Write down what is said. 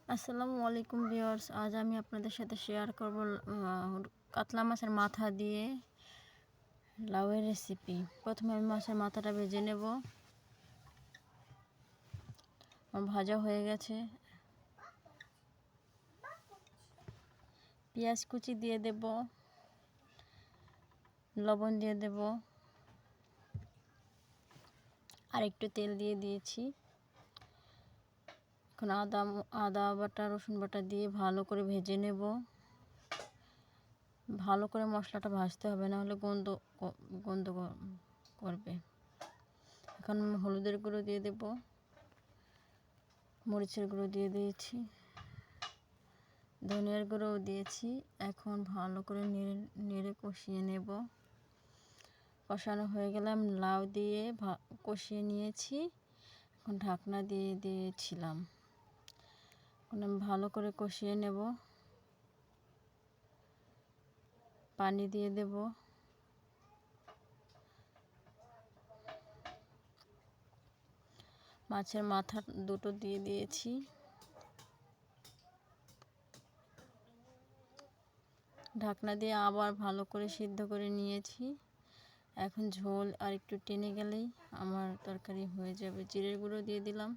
আসসালামু আলাইকুম ভিউয়ার্স, আজ আমি আপনাদের সাথে শেয়ার করব কাতলা মাছের মাথা দিয়ে লাউয়ের রেসিপি। প্রথমে আমি মাছের মাথাটা ভেজে নেব। ভাজা হয়ে গেছে। পেঁয়াজ কুচি দিয়ে দেব, লবণ দিয়ে দেব, আর একটু তেল দিয়ে দিয়েছি। এখন আদা বাটা রসুন বাটা দিয়ে ভালো করে ভেজে নেব। ভালো করে মশলাটা ভাজতে হবে, না হলে গন্ধ করবে। এখন হলুদের গুঁড়ো দিয়ে দেব, মরিচের গুঁড়ো দিয়ে দিয়েছি, ধনিয়ার গুঁড়োও দিয়েছি। এখন ভালো করে নেড়ে কষিয়ে নেব। কষানো হয়ে গেলে আমি লাউ দিয়ে কষিয়ে নিয়েছি। এখন ঢাকনা দিয়ে দিয়েছিলাম। এখন আমি ভালো করে কষিয়ে নেব। পানি দিয়ে দেব। মাছের মাথা দুটো দিয়ে দিয়েছি। ঢাকনা দিয়ে আবার ভালো করে সিদ্ধ করে নিয়েছি। এখন ঝোল আর একটু টেনে গেলেই আমার তরকারি হয়ে যাবে। জিরের গুঁড়ো দিয়ে দিলাম।